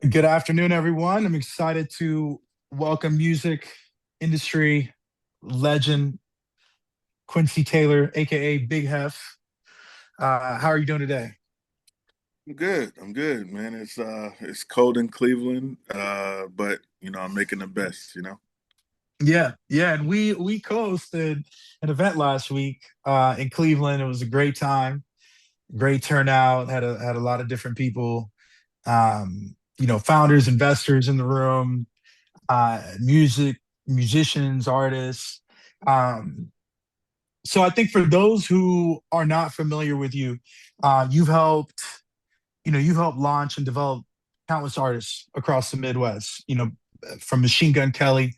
Good afternoon, everyone. I'm excited to welcome music industry legend Quincy Taylor, aka Big Hef. How are you doing today? I'm good. I'm good, man. It's cold in Cleveland, but I'm making the best. Yeah, and we co-hosted an event last week in Cleveland. It was a great time, great turnout. Had a lot of different people, founders, investors in the room, musicians, artists. Um, so I think for those who are not familiar with you, you've helped, you've helped launch and develop countless artists across the Midwest. From Machine Gun Kelly,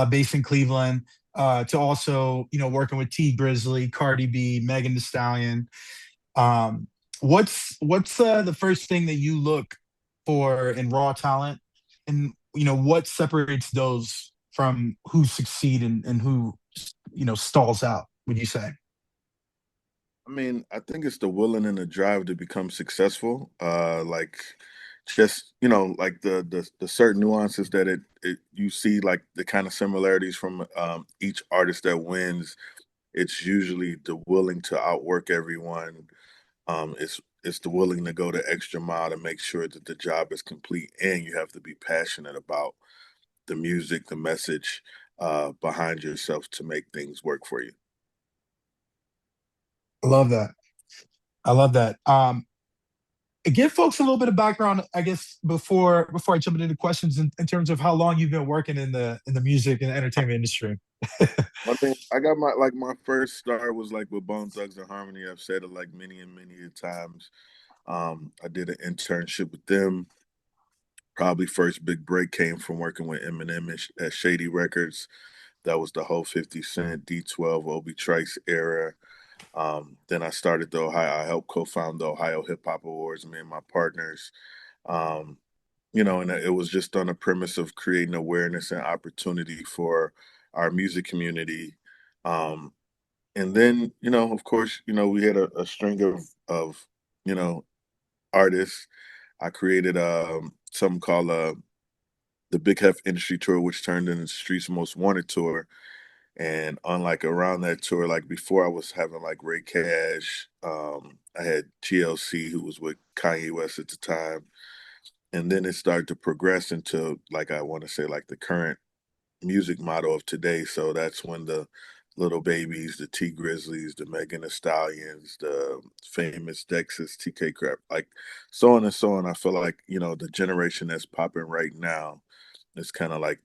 based in Cleveland, to also, working with T Grizzly, Cardi B, Megan Thee Stallion. Um, what's the first thing that you look for in raw talent, and what separates those from who succeed and who stalls out? Would you say? I mean, I think it's the willing and the drive to become successful. Like just like the certain nuances that it you see, like the kind of similarities from each artist that wins. It's usually the willing to outwork everyone. It's the willing to go the extra mile to make sure that the job is complete, and you have to be passionate about the music, the message behind yourself to make things work for you. I love that. I love that. Give folks a little bit of background, I guess, before I jump into the questions in terms of how long you've been working in the music and entertainment industry. I think I got my first start was like with Bone Thugs and Harmony. I've said it like many and many a times. I did an internship with them. Probably first big break came from working with Eminem at Shady Records. That was the whole 50 Cent, D12, Obi Trice era. Then I started the Ohio. I helped co-found the Ohio Hip Hop Awards. Me and my partners. Um, and it was just on the premise of creating awareness and opportunity for our music community. Um, and then, of course, we had a string of you know artists. I created something called the Big Hef Industry Tour, which turned into the Streets Most Wanted Tour. And unlike around that tour, like before, I was having like Ray Cash. I had TLC, who was with Kanye West at the time, and then it started to progress into, like, I want to say, like the current music model of today. So that's when the Little Babies, the T Grizzlies, the Megan Thee Stallions, the famous Dexys, TK Crap, like so on and so on. I feel like the generation that's popping right now is kind of like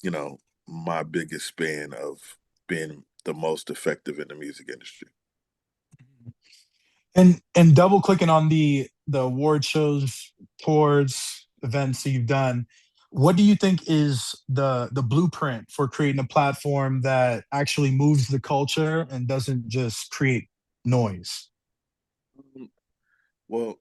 you know my biggest span of being the most effective in the music industry. And double clicking on the award shows, tours, events that you've done, what do you think is the blueprint for creating a platform that actually moves the culture and doesn't just create noise? Well,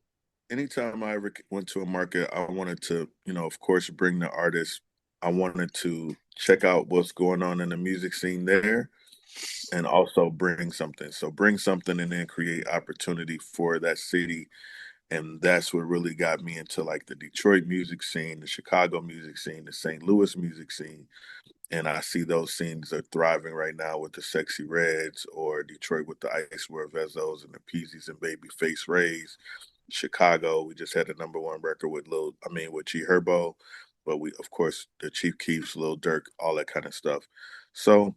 anytime I ever went to a market, I wanted to, of course, bring the artists. I wanted to check out what's going on in the music scene there and also bring something. So bring something and then create opportunity for that city. And that's what really got me into like the Detroit music scene, the Chicago music scene, the St. Louis music scene. And I see those scenes are thriving right now with the Sexy Reds, or Detroit with the Icewear Vezos and the Peasies and Babyface Rays. Chicago, we just had a number one record with with G Herbo, but we, of course, the Chief Keefs, Lil Durk, all that kind of stuff. So,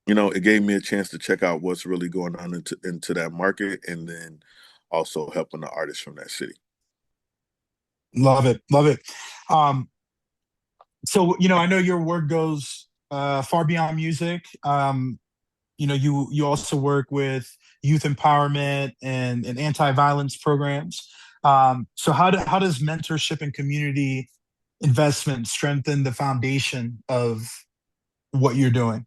it gave me a chance to check out what's really going on into that market, and then also helping the artists from that city. Love it, love it. Um, so I know your work goes far beyond music. You also work with youth empowerment and anti-violence programs. So how does mentorship and community investment strengthen the foundation of what you're doing?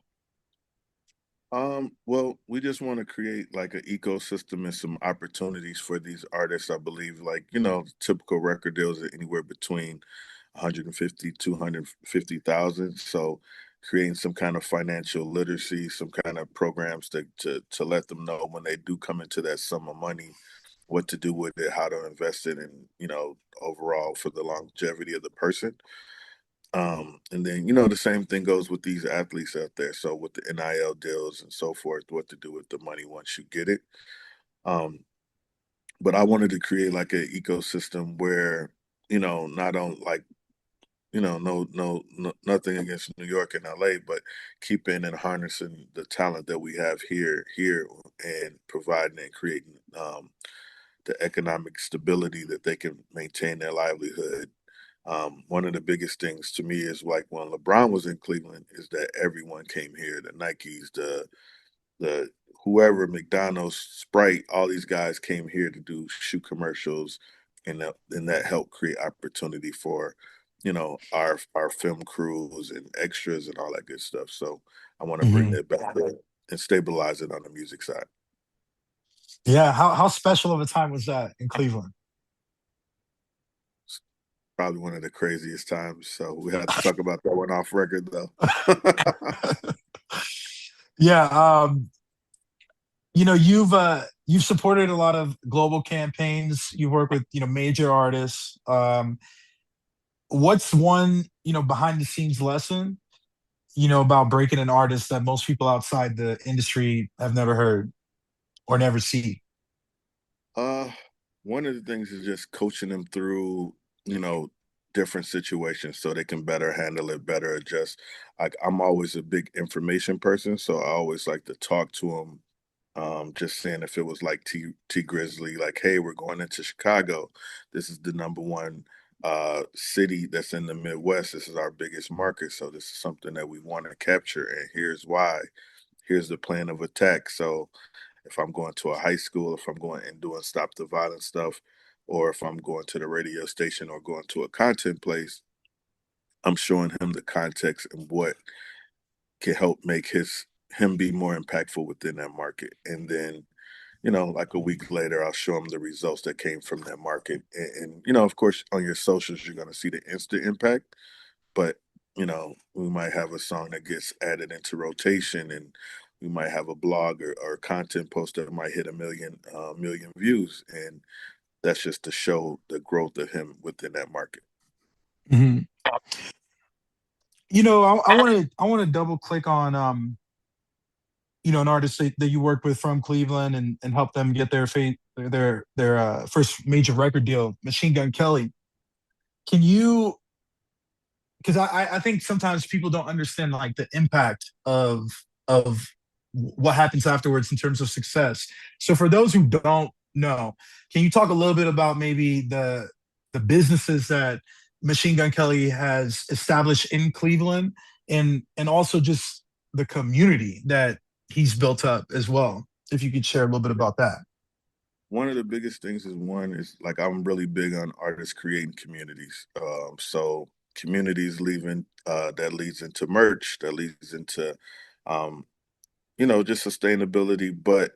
Well, we just want to create like an ecosystem and some opportunities for these artists. I believe, like, typical record deals are anywhere between 150, 250,000. So creating some kind of financial literacy, some kind of programs to let them know when they do come into that sum of money, what to do with it, how to invest it, and overall for the longevity of the person. And then the same thing goes with these athletes out there. So with the NIL deals and so forth, what to do with the money once you get it. Um, but I wanted to create like an ecosystem where not on like no, nothing against New York and LA, but keeping and harnessing the talent that we have here, and providing and creating the economic stability that they can maintain their livelihood. One of the biggest things to me is like when LeBron was in Cleveland, is that everyone came here, the Nikes, the whoever, McDonald's, Sprite, all these guys came here to do shoe commercials, and that helped create opportunity for, our film crews and extras and all that good stuff. So I want to bring Mhm. that back and stabilize it on the music side. Yeah. How special of a time was that in Cleveland? It's probably one of the craziest times. So we have to talk about that one off record though. Yeah. You've supported a lot of global campaigns. You work with major artists. What's one behind the scenes lesson about breaking an artist that most people outside the industry have never heard or never see? Uh, One of the things is just coaching them through, you know, different situations so they can better handle it, better adjust. Like I'm always a big information person, so I always like to talk to them. Just saying if it was like T Grizzly, like, hey, we're going into Chicago. This is the number one city that's in the Midwest. This is our biggest market, so this is something that we want to capture, and here's why. Here's the plan of attack. So if I'm going to a high school, if I'm going and doing stop the violence stuff, or if I'm going to the radio station or going to a content place, I'm showing him the context and what can help make him be more impactful within that market. And then, like a week later, I'll show him the results that came from that market. And of course, on your socials, you're going to see the instant impact, but we might have a song that gets added into rotation, and we might have a blog or content post that might hit a million views, and that's just to show the growth of him within that market. Mhm. I want to double click on an artist that you worked with from Cleveland and help them get their first major record deal, Machine Gun Kelly. Can you because I think sometimes people don't understand like the impact of what happens afterwards in terms of success. So for those who don't know, can you talk a little bit about maybe the businesses that Machine Gun Kelly has established in Cleveland, and also just the community that he's built up as well? If you could share a little bit about that. One of the biggest things is, one is like I'm really big on artists creating communities. So communities leaving that leads into merch, that leads into um, just sustainability. But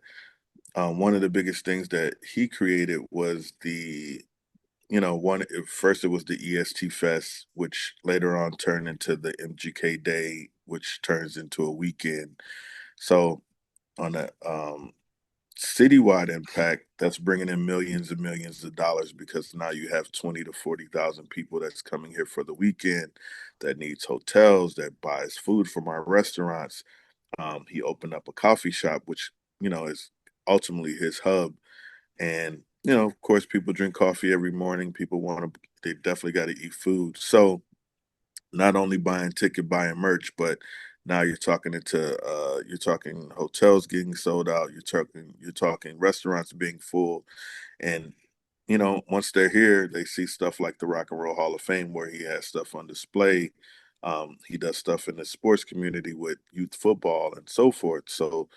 one of the biggest things that he created was one first it was the EST Fest, which later on turned into the MGK Day, which turns into a weekend. So on a citywide impact, that's bringing in millions and millions of dollars, because now you have 20 to 40,000 people that's coming here for the weekend, that needs hotels, that buys food from our restaurants. He opened up a coffee shop, which is ultimately his hub. And of course, people drink coffee every morning. People want to, they definitely got to eat food. So not only buying ticket, buying merch, but now you're talking hotels getting sold out. You're talking restaurants being full. And once they're here, they see stuff like the Rock and Roll Hall of Fame, where he has stuff on display. He does stuff in the sports community with youth football and so forth. So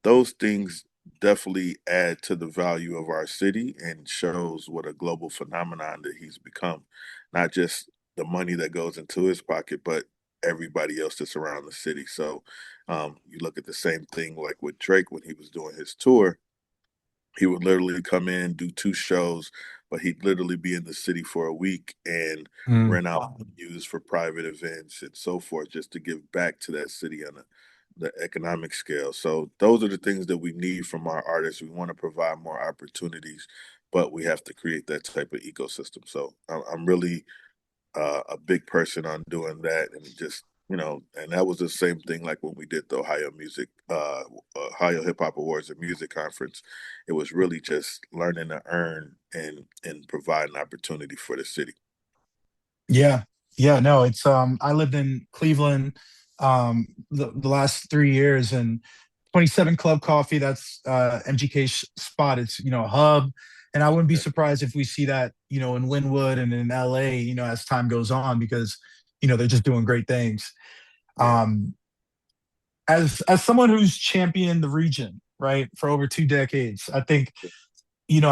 those things definitely add to the value of our city and shows what a global phenomenon that he's become. Not just the money that goes into his pocket, but everybody else that's around the city. So you look at the same thing like with Drake when he was doing his tour. He would literally come in, do two shows, but he'd literally be in the city for a week and Mm. rent out venues for private events and so forth, just to give back to that city on a the economic scale. So those are the things that we need from our artists. We want to provide more opportunities, but we have to create that type of ecosystem. So I'm really a big person on doing that, and just and that was the same thing like when we did the Ohio Hip Hop Awards and Music Conference. It was really just learning to earn and provide an opportunity for the city. Yeah. Yeah, no, it's I lived in Cleveland the last 3 years, and 27 Club Coffee, that's MGK spot. It's, a hub. And I wouldn't be Yeah, surprised if we see that, in Linwood and in LA, as time goes on, because, they're just doing great things. yeah, Um, as someone who's championed the region, right, for over 2 decades, I think, you're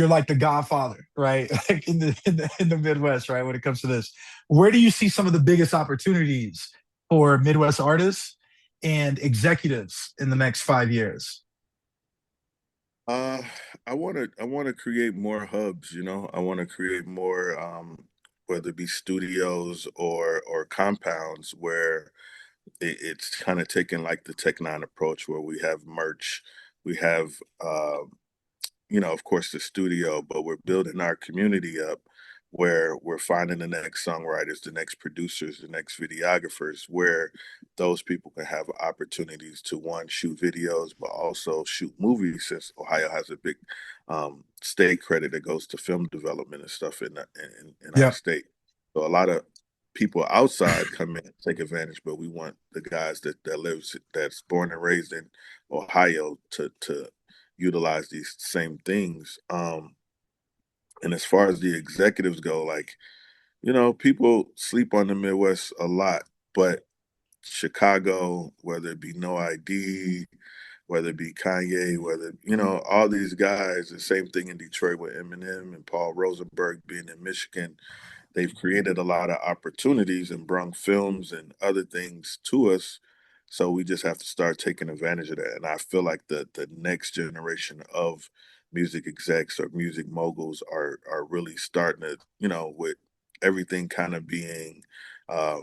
like the godfather, right? Like in the Midwest, right? When it comes to this, where do you see some of the biggest opportunities for Midwest artists and executives in the next 5 years? Uh, I want to create more hubs. I want to create more, whether it be studios or compounds where it's kind of taking like the Tech Nine approach, where we have merch, we have, of course, the studio, but we're building our community up where we're finding the next songwriters, the next producers, the next videographers, where those people can have opportunities to one, shoot videos, but also shoot movies, since Ohio has a big state credit that goes to film development and stuff in our Yeah. state. So a lot of people outside come in and take advantage, but we want the guys that's born and raised in Ohio to utilize these same things. And as far as the executives go, like, people sleep on the Midwest a lot, but Chicago, whether it be No ID, whether it be Kanye, whether, all these guys, the same thing in Detroit with Eminem and Paul Rosenberg being in Michigan, they've created a lot of opportunities and brought films and other things to us. So we just have to start taking advantage of that. And I feel like the next generation of music execs or music moguls are really starting to, with everything kind of being uh,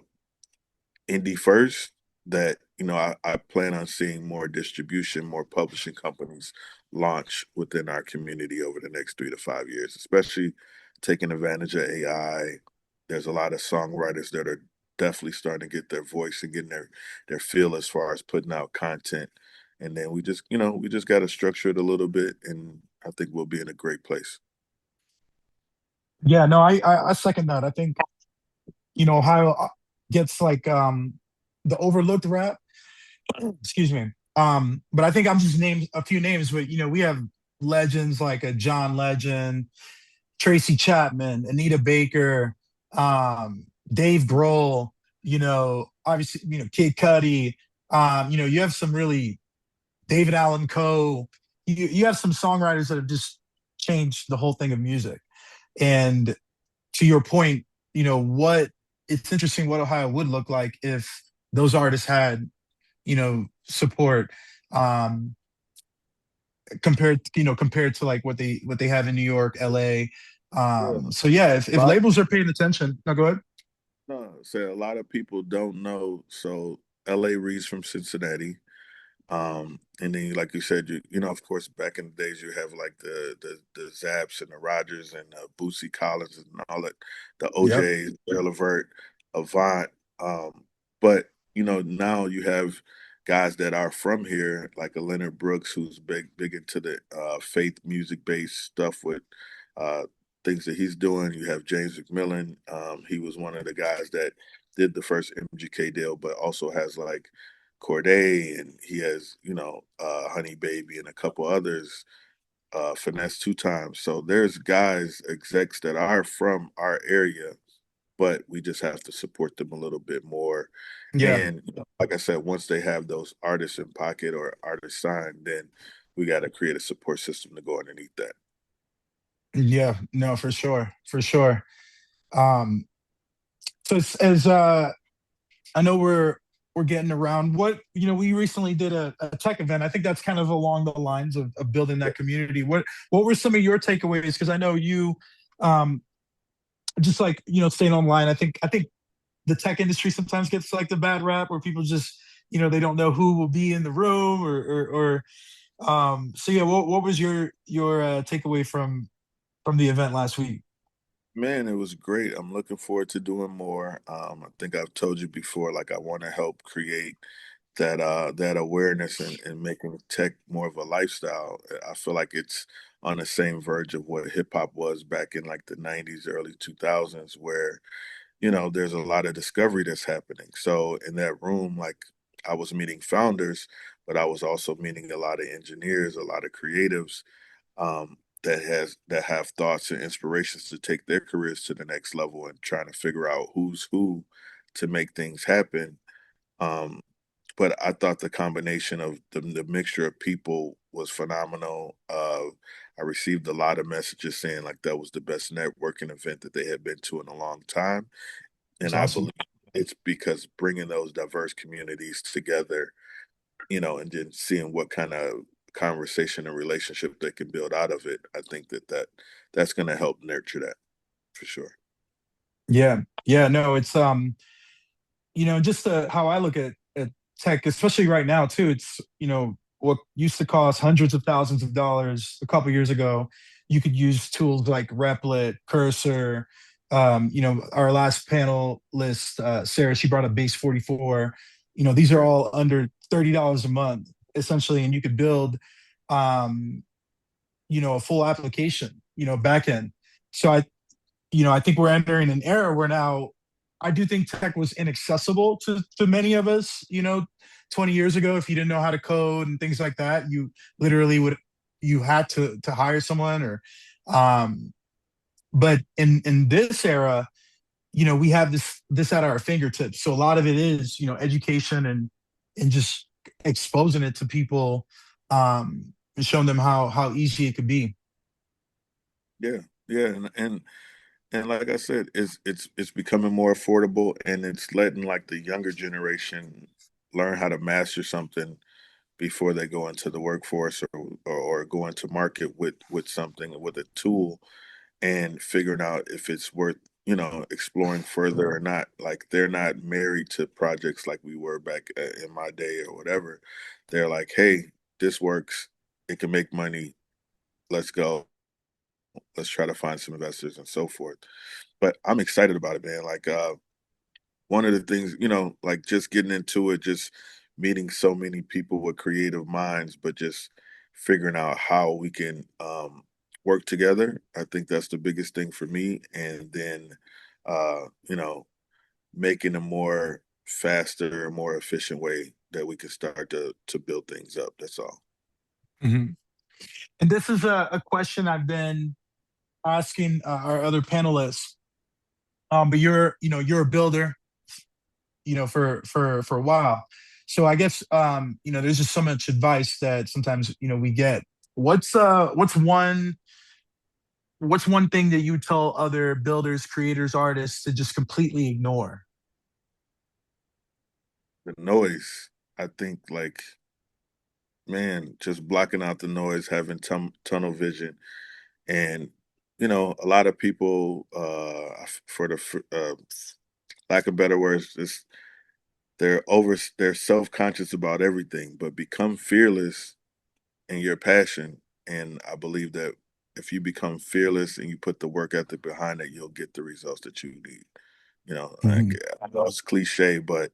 indie first, that I plan on seeing more distribution, more publishing companies launch within our community over the next 3 to 5 years, especially taking advantage of AI. There's a lot of songwriters that are definitely starting to get their voice and getting their feel as far as putting out content. And then we just got to structure it a little bit, and I think we'll be in a great place. Yeah, no, I second that. I think, Ohio gets like the overlooked rap. Excuse me. But I think I'm just named a few names, but we have legends like a John Legend, Tracy Chapman, Anita Baker, Dave Grohl, obviously, Kid Cudi. You have some really David Allen Coe. You have some songwriters that have just changed the whole thing of music. And to your point, what it's interesting what Ohio would look like if those artists had, support, um, compared to like what they have in New York, LA. Yeah. So yeah, if labels are paying attention, no, go ahead. No, say a lot of people don't know. So LA reads from Cincinnati. And then, like you said, of course, back in the days, you have like the Zaps and the Rogers and Bootsy Collins and all that, the Yep. OJs, Levert, Avant. But now you have guys that are from here, like a Leonard Brooks, who's big into the faith music based stuff with uh, things that he's doing. You have James McMillan. He was one of the guys that did the first MGK deal, but also has like Corday, and he has, Honey Baby and a couple others, finesse two times. So there's guys, execs that are from our area, but we just have to support them a little bit more. Yeah. And like I said, once they have those artists in pocket or artists signed, then we got to create a support system to go underneath that. Yeah. No, for sure. For sure. Um, so as I know we're getting around. We recently did a tech event. I think that's kind of along the lines of building that community. What were some of your takeaways? Because I know you, just like, staying online. I think the tech industry sometimes gets like the bad rap where people just, they don't know who will be in the room or so yeah, what was your takeaway from the event last week? Man, it was great. I'm looking forward to doing more. I think I've told you before, like I want to help create that awareness and making tech more of a lifestyle. I feel like it's on the same verge of what hip hop was back in like the 90s, early 2000s, where there's a lot of discovery that's happening. So in that room, like I was meeting founders, but I was also meeting a lot of engineers, a lot of creatives, that have thoughts and inspirations to take their careers to the next level and trying to figure out who's who to make things happen. Um, but I thought the combination of the mixture of people was phenomenal. I received a lot of messages saying like that was the best networking event that they had been to in a long time, It's and I awesome. believe it's because bringing those diverse communities together, and then seeing what kind of conversation and relationship they can build out of it. I think that's going to help nurture that for sure. Yeah, yeah, no, it's just how I look at tech, especially right now too. It's what used to cost hundreds of thousands of dollars a couple years ago. You could use tools like Replit, Cursor. Our last panel list, Sarah, she brought up Base 44. These are Right. all under $30 a month, essentially, and you could build, um, a full application, backend. So I think we're entering an era where now I do think tech was inaccessible to many of us, 20 years ago. If you didn't know how to code and things like that, you literally you had to hire someone or um but in this era, we have this at our fingertips. So a lot of it is, education and just exposing it to people, and showing them how easy it could be. Yeah, yeah, and like I said, it's becoming more affordable, and it's letting like the younger generation learn how to master something before they go into the workforce or go into market with something with a tool and figuring out if it's worth exploring further or not. Like they're not married to projects like we were back in my day or whatever. They're like, hey, this works, it can make money, let's go, let's try to find some investors and so forth. But I'm excited about it, man. Like one of the things, like just getting into it, just meeting so many people with creative minds, but just figuring out how we can work together. I think that's the biggest thing for me. And then, uh, you know, making a more faster, more efficient way that we can start to build things up. That's all. Mhm. And this is a question I've been asking our other panelists. But you're a builder, for a while. So I guess, there's just so much advice that sometimes, we get. What's one thing that you tell other builders, creators, artists to just completely ignore? The noise, I think, like, man, just blocking out the noise, having tunnel vision. And, a lot of people, for the lack of better words, just they're self-conscious about everything, but become fearless in your passion. And I believe that if you become fearless and you put the work ethic behind it, you'll get the results that you need. Like Mhm. I know it's cliche, but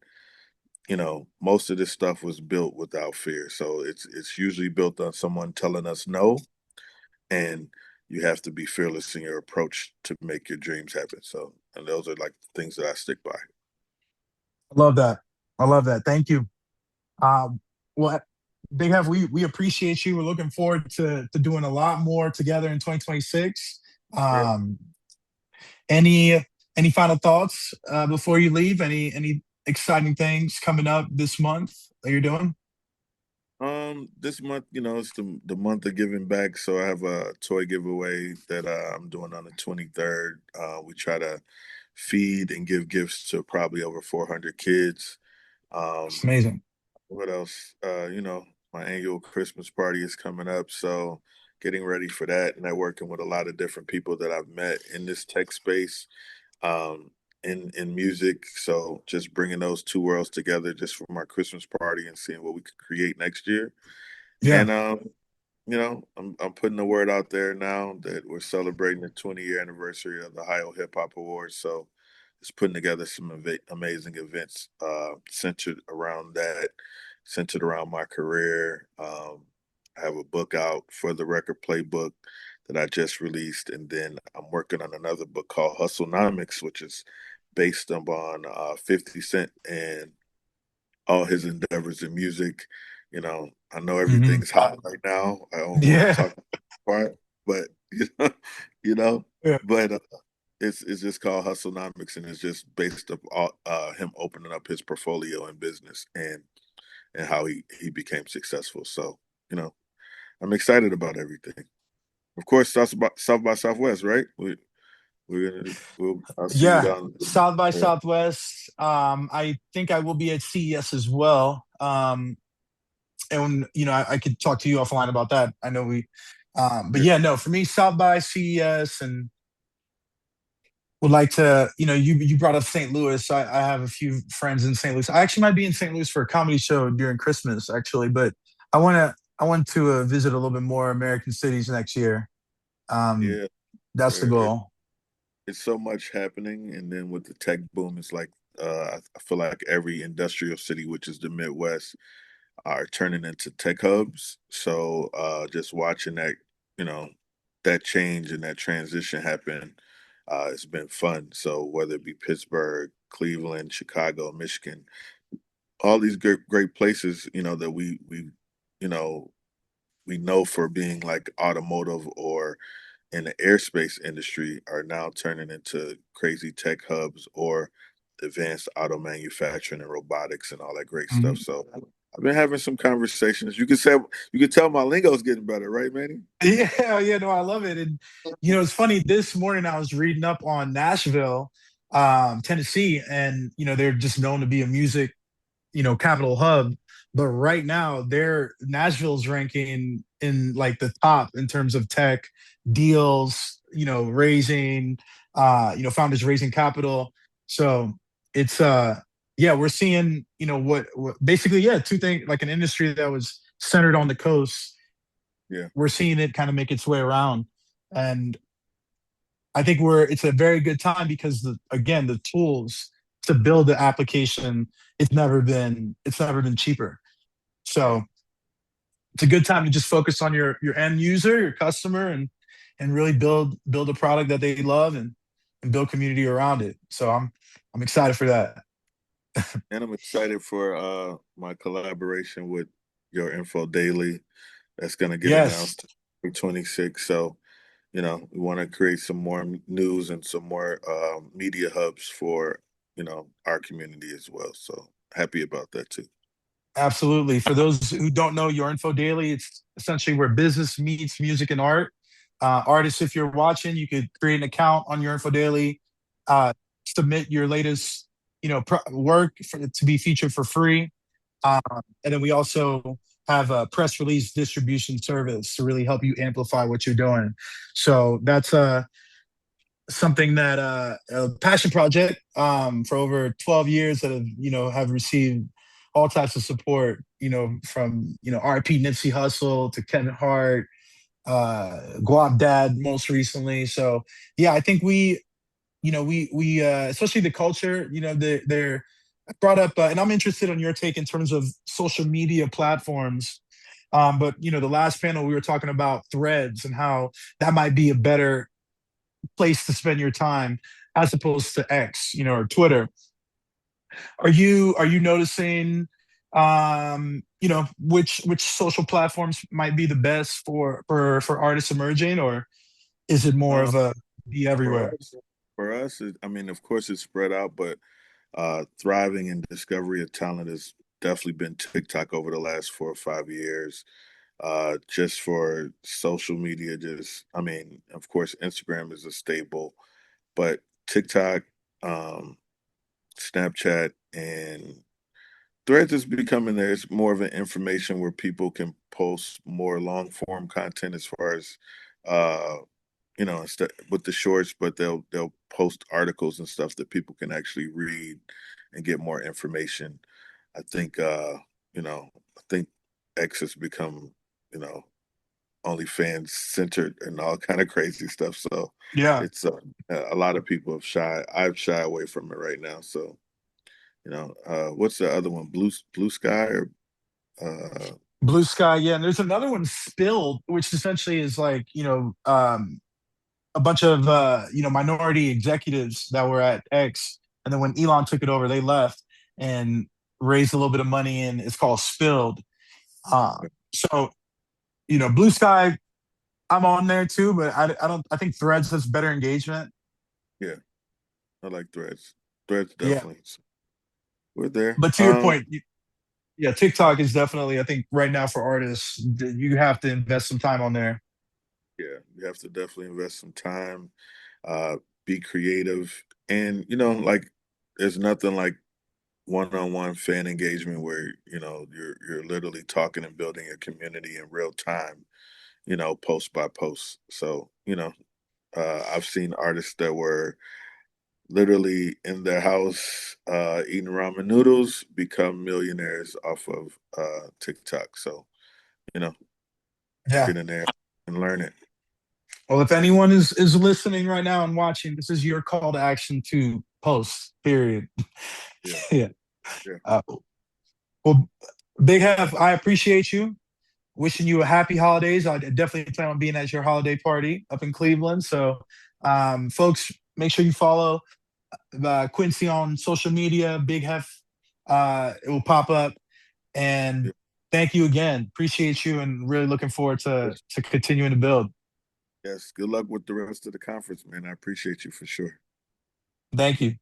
most of this stuff was built without fear. So it's usually built on someone telling us no, and you have to be fearless in your approach to make your dreams happen. So, and those are like things that I stick by. I love that. I love that. Thank you. Well, Big Hef, we appreciate you. We're looking forward to doing a lot more together in 2026. Yeah. Um, any final thoughts before you leave? Any exciting things coming up this month that you're doing? This month, it's the month of giving back. So I have a toy giveaway that I'm doing on the 23rd. We try to feed and give gifts to probably over 400 kids. It's Um, amazing. what else? My annual Christmas party is coming up, so getting ready for that, networking with a lot of different people that I've met in this tech space. Um, in music. So just bringing those two worlds together just for my Christmas party and seeing what we could create next year. Yeah. And I'm putting the word out there now that we're celebrating the 20-year anniversary of the Ohio Hip Hop Awards. So it's putting together some amazing events centered around that, centered around my career. I have a book out for the record playbook that I just released, and then I'm working on another book called Hustlenomics, which is based upon 50 Cent and all his endeavors in music. I know Hmm. everything's hot right now. I don't want to Yeah. talk part, but you know, Yeah. but it's just called Hustlenomics, and it's just based up him opening up his portfolio in business and how he became successful. So you know, I'm excited about everything. Of course, South by Southwest, right? I'll see you Yeah. down. South by Yeah, Southwest. I think I will be at CES as well. And I could talk to you offline about that. I know but yeah, yeah, no, for me, South by CES, and would like to, you brought up St. Louis. I have a few friends in St. Louis. I actually might be in St. Louis for a comedy show during Christmas, actually, but I want to visit a little bit more American cities next year. Um, yeah. that's the Where goal. it's so much happening, and then with the tech boom, it's like I feel like every industrial city, which is the Midwest, are turning into tech hubs. So just watching that, you know, that change and that transition happen, it's been fun. So whether it be Pittsburgh, Cleveland, Chicago, Michigan, all these great places, that you know, we know for being like automotive or in the airspace industry are now turning into crazy tech hubs or advanced auto manufacturing and robotics and all that great stuff. Mhm. So I've been having some conversations. You can tell my lingo's getting better, right, Manny? Yeah, yeah, no, I love it. And it's funny. This morning I was reading up on Nashville, Tennessee, and they're just known to be a music capital hub. But right now, their Nashville's ranking in like the top in terms of tech deals, raising, founders raising capital. So it's yeah, we're seeing, what basically, yeah, two things, like an industry that was centered on the coast. Yeah, We're seeing it kind of make its way around. And I think it's a very good time because again, the tools to build the application, it's never been cheaper. right. So it's a good time to just focus on your end user, your customer, and really build a product that they love, and build community around it. So I'm excited for that. And I'm excited for my collaboration with Your Info Daily. That's gonna get Yes, announced for 26. So we want to create some more news and some more media hubs for, our community as well. So happy about that too. absolutely. For those who don't know Your Info Daily, it's essentially where business meets music and art. Artists, if you're watching, you could create an account on Your Info Daily, uh, submit your latest, work to be featured for free. And then we also have a press release distribution service to really help you amplify what you're doing. So that's something that a passion project for over 12 years that have received all types of support, from RP Nipsey Hussle to Kevin Hart, Guap Dad most recently. So yeah, I think we especially the culture, they're brought up, and I'm interested on your take in terms of social media platforms. But the last panel we were talking about threads and how that might be a better place to spend your time as opposed to X, or Twitter. Are you noticing, which social platforms might be the best for artists emerging, or is it more Um, of a be for everywhere? us, I mean, of course, it's spread out, but thriving in discovery of talent has definitely been TikTok over the last 4 or 5 years. Just for social media, I mean, of course, Instagram is a staple, but TikTok, um, Snapchat, and Threads is becoming there. It's more of an information where people can post more long form content as far as uh, instead with the shorts, but they'll post articles and stuff that people can actually read and get more information. I think I think X has become, you know, OnlyFans centered and all kind of crazy stuff. So Yeah. it's a lot of people have shy. I've shy away from it right now. So what's the other one? Blue Sky or uh, Blue Sky, yeah. And there's another one, Spilled, which essentially is like, a bunch of minority executives that were at X, and then when Elon took it over, they left and raised a little bit of money, and it's called Spilled. So Blue Sky, I'm on there too, but I don't. I think Threads has better engagement. yeah, I like Threads. Threads Yeah, definitely. We're there. but to your point, yeah, TikTok is definitely. I think right now for artists, you have to invest some time on there. Yeah, you have to definitely invest some time, uh, be creative, and like there's nothing like one-on-one fan engagement where you're literally talking and building a community in real time, post by post. So I've seen artists that were literally in their house eating ramen noodles become millionaires off of TikTok. So you know Yeah. get in there and learn it. Well, if anyone is listening right now and watching, this is your call to action to post. Period. Yeah, Yeah. yeah. Uh, well, Big Hef, I appreciate you. Wishing you a happy holidays. I definitely plan on being at your holiday party up in Cleveland. So, folks, make sure you follow Quincy on social media. Big Hef, it will pop up. And Yeah. thank you again. Appreciate you, and really looking forward to continuing to build. Yes, good luck with the rest of the conference, man. I appreciate you for sure. Thank you.